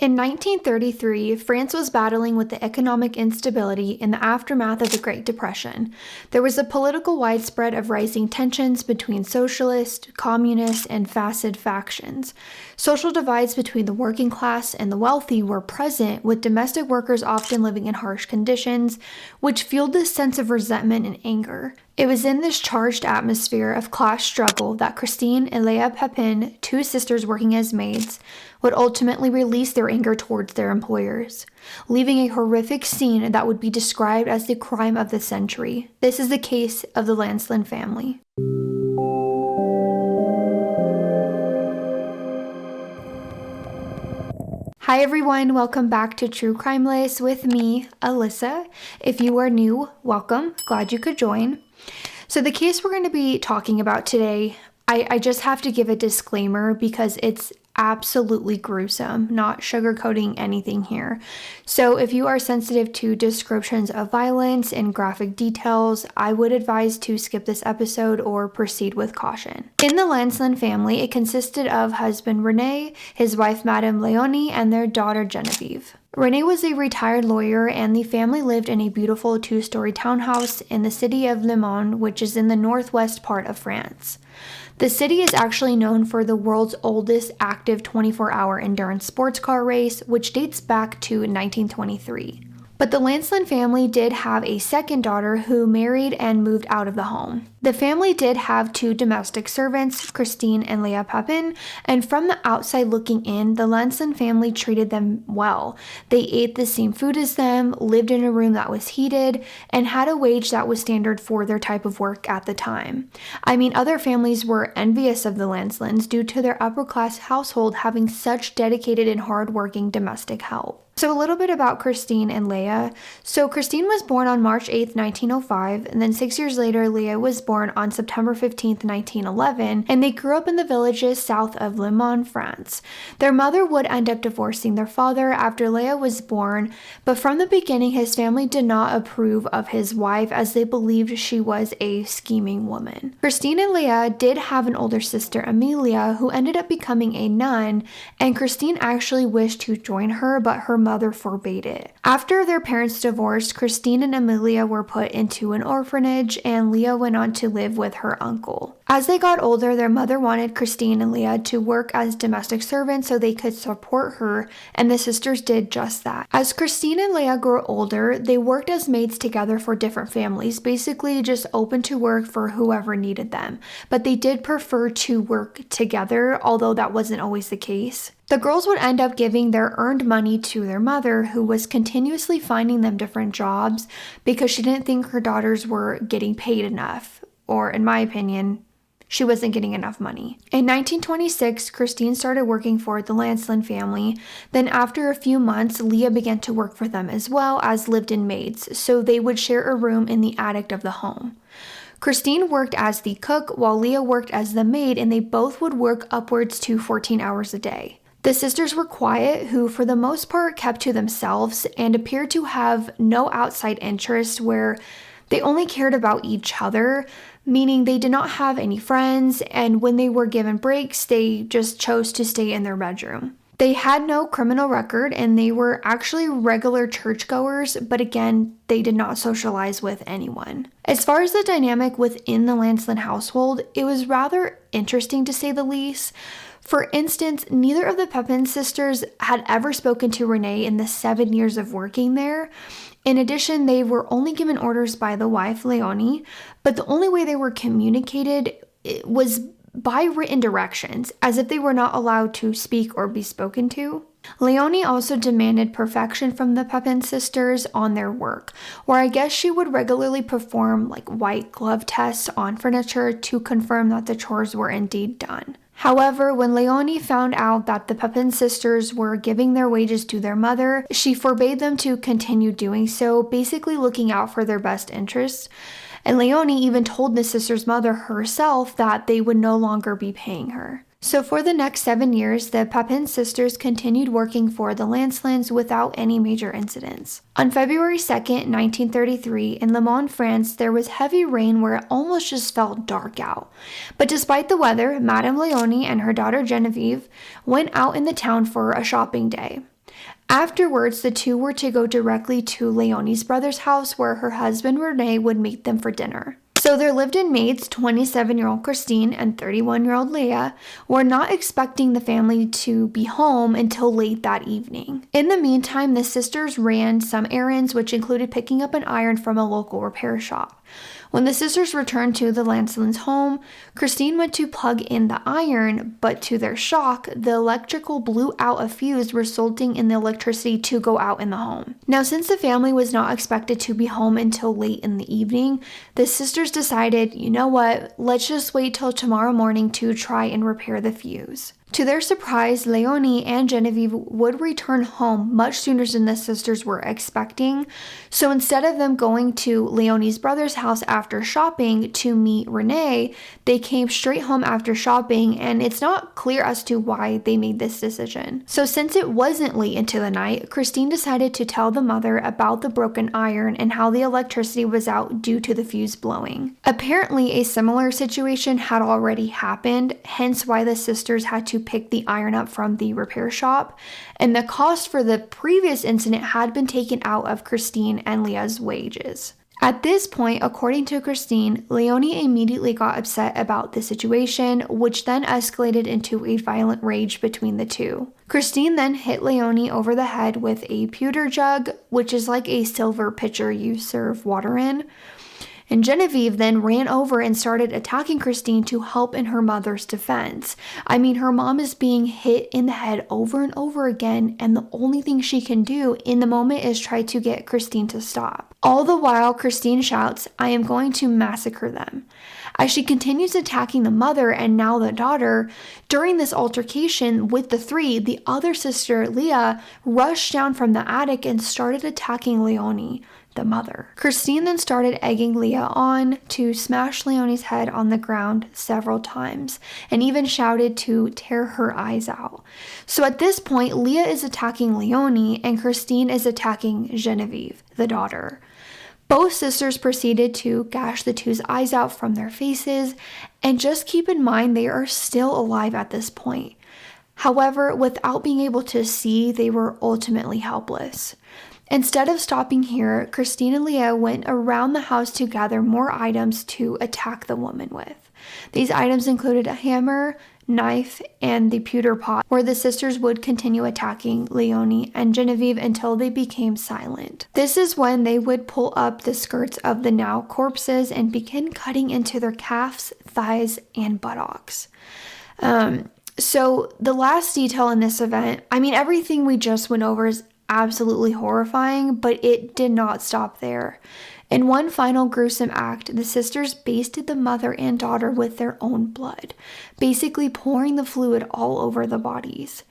In 1933, France was battling with the economic instability in the aftermath of the Great Depression. There was a political widespread of rising tensions between socialist, communist, and fascist factions. Social divides between the working class and the wealthy were present, with domestic workers often living in harsh conditions, which fueled this sense of resentment and anger. It was in this charged atmosphere of class struggle that Christine and Léa Papin, two sisters working as maids, would ultimately release their anger towards their employers, leaving a horrific scene that would be described as the crime of the century. This is the case of the Lancelin family. Hi everyone, welcome back to True Crime List with me, Alyssa. If you are new, welcome. Glad you could join. So the case we're going to be talking about today, I just have to give a disclaimer because it's absolutely gruesome, not sugarcoating anything here. So if you are sensitive to descriptions of violence and graphic details, I would advise to skip this episode or proceed with caution. In the Lancelin family, it consisted of husband René, his wife Madame Léonie, and their daughter Genevieve. René was a retired lawyer, and the family lived in a beautiful two-story townhouse in the city of Le Mans, which is in the northwest part of France. The city is actually known for the world's oldest active 24-hour endurance sports car race, which dates back to 1923. But the Lancelin family did have a second daughter who married and moved out of the home. The family did have two domestic servants, Christine and Léa Papin, and from the outside looking in, the Lancelin family treated them well. They ate the same food as them, lived in a room that was heated, and had a wage that was standard for their type of work at the time. I mean, other families were envious of the Lancelins due to their upper-class household having such dedicated and hard-working domestic help. So a little bit about Christine and Léa. So Christine was born on March 8th, 1905, and then 6 years later, Léa was born on September 15th, 1911, and they grew up in the villages south of Le Mans, France. Their mother would end up divorcing their father after Léa was born, but from the beginning, his family did not approve of his wife as they believed she was a scheming woman. Christine and Léa did have an older sister, Amelia, who ended up becoming a nun, and Christine actually wished to join her, but her mother forbade it. After their parents divorced, Christine and Amelia were put into an orphanage, and Léa went on to live with her uncle. As they got older, their mother wanted Christine and Léa to work as domestic servants so they could support her, and the sisters did just that. As Christine and Léa grew older, they worked as maids together for different families, basically just open to work for whoever needed them. But they did prefer to work together, although that wasn't always the case. The girls would end up giving their earned money to their mother, who was continuously finding them different jobs because she didn't think her daughters were getting paid enough, or in my opinion, she wasn't getting enough money. In 1926, Christine started working for the Lancelin family. Then after a few months, Léa began to work for them as well as lived-in maids, so they would share a room in the attic of the home. Christine worked as the cook while Léa worked as the maid, and they both would work upwards to 14 hours a day. The sisters were quiet, who for the most part kept to themselves and appeared to have no outside interest, where they only cared about each other, meaning they did not have any friends, and when they were given breaks, they just chose to stay in their bedroom. They had no criminal record, and they were actually regular churchgoers, but again, they did not socialize with anyone. As far as the dynamic within the Lancelin household, it was rather interesting to say the least. For instance, neither of the Papin sisters had ever spoken to René in the 7 years of working there. In addition, they were only given orders by the wife, Léonie, but the only way they were communicated was by written directions, as if they were not allowed to speak or be spoken to. Léonie also demanded perfection from the Papin sisters on their work, where I guess she would regularly perform white glove tests on furniture to confirm that the chores were indeed done. However, when Léonie found out that the Papin sisters were giving their wages to their mother, she forbade them to continue doing so, basically looking out for their best interests. And Léonie even told the sisters' mother herself that they would no longer be paying her. So for the next 7 years, the Papin sisters continued working for the Lancelins without any major incidents. On February 2nd, 1933, in Le Mans, France, there was heavy rain where it almost just felt dark out. But despite the weather, Madame Léonie and her daughter Genevieve went out in the town for a shopping day. Afterwards, the two were to go directly to Léonie's brother's house where her husband Rene would meet them for dinner. So their lived-in maids, 27-year-old Christine and 31-year-old Leah, were not expecting the family to be home until late that evening. In the meantime, the sisters ran some errands, which included picking up an iron from a local repair shop. When the sisters returned to the Lancelin's home, Christine went to plug in the iron, but to their shock, the electrical blew out a fuse, resulting in the electricity to go out in the home. Now, since the family was not expected to be home until late in the evening, the sisters decided, you know what, let's just wait till tomorrow morning to try and repair the fuse. To their surprise, Léonie and Genevieve would return home much sooner than the sisters were expecting. So instead of them going to Léonie's brother's house after shopping to meet Rene, they came straight home after shopping, and it's not clear as to why they made this decision. So since it wasn't late into the night, Christine decided to tell the mother about the broken iron and how the electricity was out due to the fuse blowing. Apparently, a similar situation had already happened, hence why the sisters had to pick the iron up from the repair shop, and the cost for the previous incident had been taken out of Christine and Leah's wages. At this point, according to Christine, Léonie immediately got upset about the situation, which then escalated into a violent rage between the two. Christine then hit Léonie over the head with a pewter jug, which is like a silver pitcher you serve water in. And Genevieve then ran over and started attacking Christine to help in her mother's defense. I mean, her mom is being hit in the head over and over again, and the only thing she can do in the moment is try to get Christine to stop. All the while, Christine shouts, "I am going to massacre them." As she continues attacking the mother and now the daughter, during this altercation with the three, the other sister, Leah, rushed down from the attic and started attacking Léonie, the mother. Christine then started egging Leah on to smash Léonie's head on the ground several times and even shouted to tear her eyes out. So at this point, Leah is attacking Léonie and Christine is attacking Genevieve, the daughter. Both sisters proceeded to gash the two's eyes out from their faces, and just keep in mind they are still alive at this point. However, without being able to see, they were ultimately helpless. Instead of stopping here, Christine and Leah went around the house to gather more items to attack the woman with. These items included a hammer, knife, and the pewter pot, where the sisters would continue attacking Léonie and Genevieve until they became silent. This is when they would pull up the skirts of the now corpses and begin cutting into their calves, thighs, and buttocks. So the last detail in this event, I mean, everything we just went over is absolutely horrifying, but it did not stop there. In one final gruesome act, the sisters basted the mother and daughter with their own blood, basically pouring the fluid all over the bodies.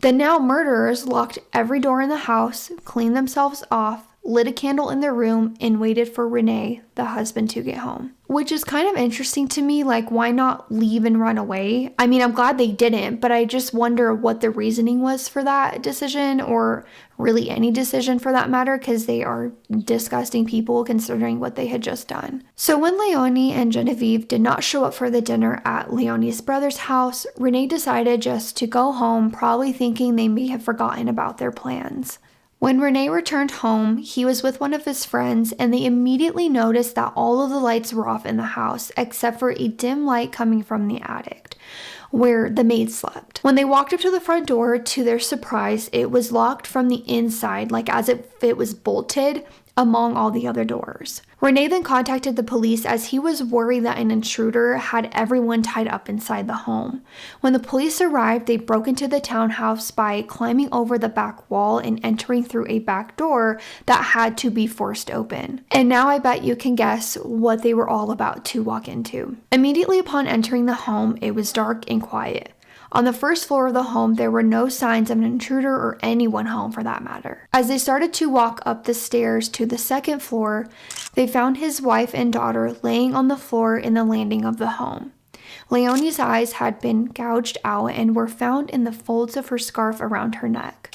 The now murderers locked every door in the house, cleaned themselves off, lit a candle in their room, and waited for Rene, the husband, to get home. Which is kind of interesting to me, like, why not leave and run away? I mean, I'm glad they didn't, but I just wonder what the reasoning was for that decision, or really any decision for that matter, because they are disgusting people considering what they had just done. So when Léonie and Genevieve did not show up for the dinner at Léonie's brother's house, Rene decided just to go home, probably thinking they may have forgotten about their plans. When Rene returned home, he was with one of his friends, and they immediately noticed that all of the lights were off in the house, except for a dim light coming from the attic, where the maid slept. When they walked up to the front door, to their surprise, it was locked from the inside, like as if it was bolted among all the other doors. Rene then contacted the police as he was worried that an intruder had everyone tied up inside the home. When the police arrived, they broke into the townhouse by climbing over the back wall and entering through a back door that had to be forced open. And now I bet you can guess what they were all about to walk into. Immediately upon entering the home, it was dark and quiet. On the first floor of the home, there were no signs of an intruder or anyone home for that matter. As they started to walk up the stairs to the second floor, they found his wife and daughter laying on the floor in the landing of the home. Léonie's eyes had been gouged out and were found in the folds of her scarf around her neck.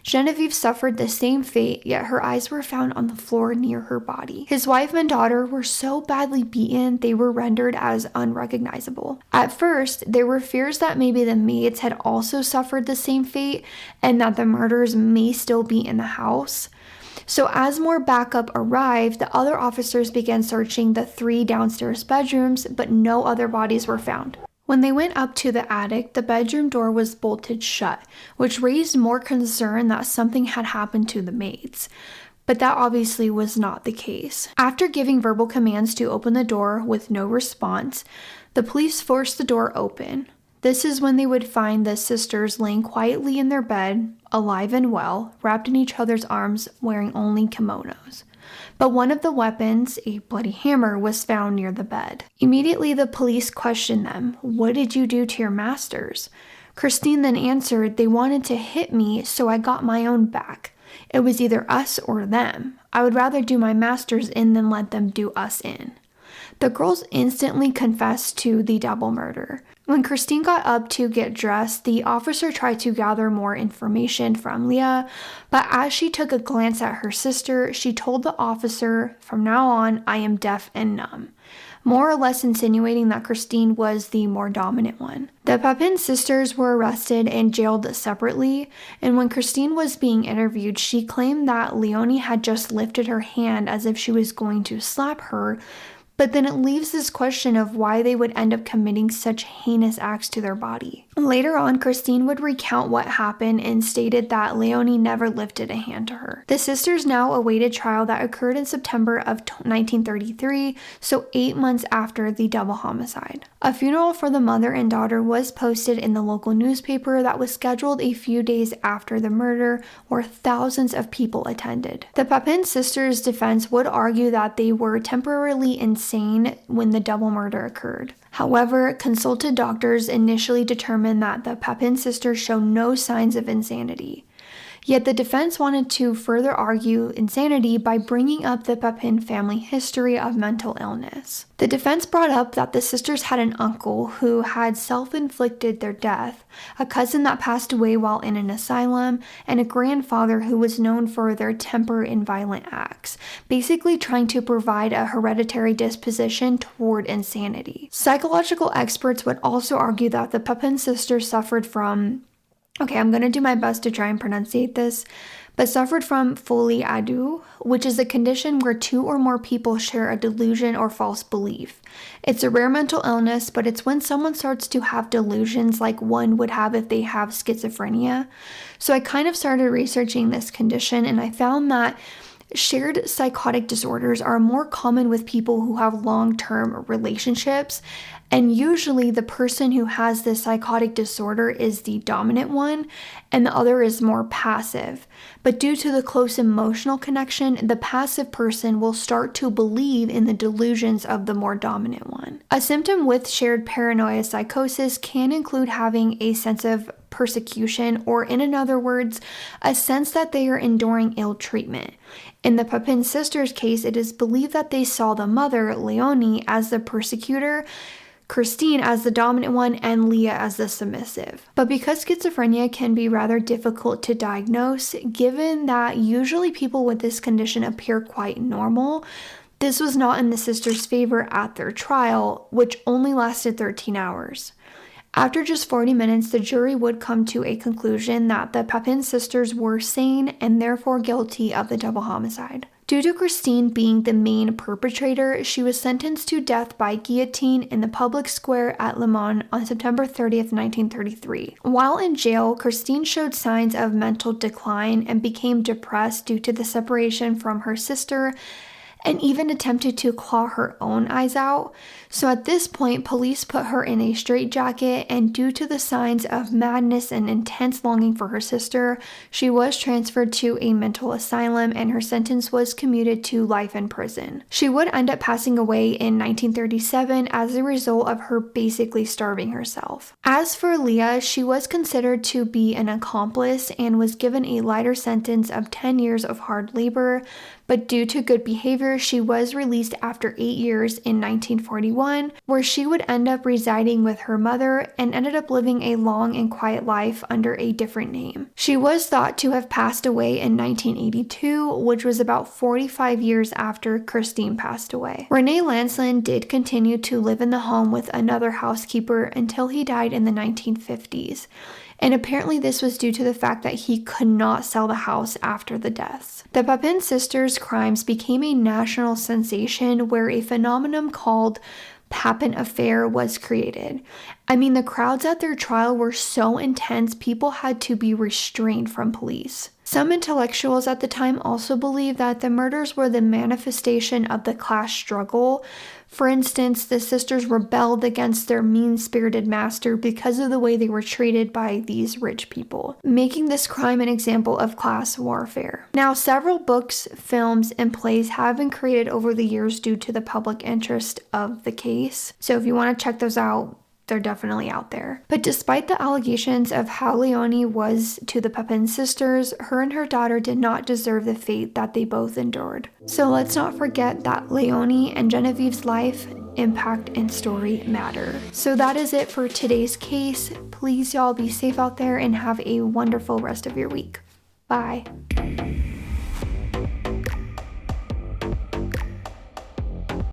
Genevieve suffered the same fate, yet her eyes were found on the floor near her body. His wife and daughter were so badly beaten they were rendered as unrecognizable. At first, there were fears that maybe the maids had also suffered the same fate and that the murderers may still be in the house. So as more backup arrived, the other officers began searching the 3 downstairs bedrooms, but no other bodies were found. When they went up to the attic, the bedroom door was bolted shut, which raised more concern that something had happened to the maids. But that obviously was not the case. After giving verbal commands to open the door with no response, the police forced the door open. This is when they would find the sisters laying quietly in their bed, alive and well, wrapped in each other's arms, wearing only kimonos. But one of the weapons, a bloody hammer, was found near the bed. Immediately, the police questioned them. "What did you do to your masters?" Christine then answered, "They wanted to hit me, so I got my own back. It was either us or them. I would rather do my masters in than let them do us in." The girls instantly confessed to the double murder. When Christine got up to get dressed, the officer tried to gather more information from Leah, but as she took a glance at her sister, she told the officer, "From now on, I am deaf and numb," more or less insinuating that Christine was the more dominant one. The Papin sisters were arrested and jailed separately, and when Christine was being interviewed, she claimed that Léonie had just lifted her hand as if she was going to slap her. But then it leaves this question of why they would end up committing such heinous acts to their body. Later on, Christine would recount what happened and stated that Léonie never lifted a hand to her. The sisters now awaited trial that occurred in September of 1933, so 8 months after the double homicide. A funeral for the mother and daughter was posted in the local newspaper that was scheduled a few days after the murder, where thousands of people attended. The Papin sisters' defense would argue that they were temporarily insane when the double murder occurred. However, consulted doctors initially determined that the Papin sisters show no signs of insanity. Yet the defense wanted to further argue insanity by bringing up the Papin family history of mental illness. The defense brought up that the sisters had an uncle who had self-inflicted their death, a cousin that passed away while in an asylum, and a grandfather who was known for their temper and violent acts, basically trying to provide a hereditary disposition toward insanity. Psychological experts would also argue that the Papin sisters suffered from I'm going to do my best to try and pronunciate this, but suffered from folie à deux, which is a condition where 2 or more people share a delusion or false belief. It's a rare mental illness, but it's when someone starts to have delusions like one would have if they have schizophrenia. So I kind of started researching this condition, and I found that shared psychotic disorders are more common with people who have long-term relationships, and usually the person who has this psychotic disorder is the dominant one and the other is more passive. But due to the close emotional connection, the passive person will start to believe in the delusions of the more dominant one. A symptom with shared paranoia psychosis can include having a sense of persecution, or in other words, a sense that they are enduring ill treatment. In the Papin sisters' case, it is believed that they saw the mother, Léonie, as the persecutor, Christine as the dominant one, and Leah as the submissive. But because schizophrenia can be rather difficult to diagnose, given that usually people with this condition appear quite normal, this was not in the sisters' favor at their trial, which only lasted 13 hours. After just 40 minutes, the jury would come to a conclusion that the Papin sisters were sane and therefore guilty of the double homicide. Due to Christine being the main perpetrator, she was sentenced to death by guillotine in the public square at Le Mans on September 30th, 1933. While in jail, Christine showed signs of mental decline and became depressed due to the separation from her sister, and even attempted to claw her own eyes out. So at this point, police put her in a straitjacket, and due to the signs of madness and intense longing for her sister, she was transferred to a mental asylum and her sentence was commuted to life in prison. She would end up passing away in 1937 as a result of her basically starving herself. As for Leah, she was considered to be an accomplice and was given a lighter sentence of 10 years of hard labor, but due to good behavior However, she was released after 8 years in 1941, where she would end up residing with her mother and ended up living a long and quiet life under a different name. She was thought to have passed away in 1982, which was about 45 years after Christine passed away. Renee Lancelin did continue to live in the home with another housekeeper until he died in the 1950s. And apparently this was due to the fact that he could not sell the house after the deaths. The Papin sisters' crimes became a national sensation where a phenomenon called Papin affair was created. I mean, the crowds at their trial were so intense, people had to be restrained from police. Some intellectuals at the time also believed that the murders were the manifestation of the class struggle. For instance, the sisters rebelled against their mean-spirited master because of the way they were treated by these rich people, making this crime an example of class warfare. Now, several books, films, and plays have been created over the years due to the public interest of the case. So if you want to check those out, they're definitely out there. But despite the allegations of how Léonie was to the Papin sisters, her and her daughter did not deserve the fate that they both endured. So let's not forget that Léonie and Genevieve's life, impact, and story matter. So that is it for today's case. Please y'all be safe out there and have a wonderful rest of your week. Bye.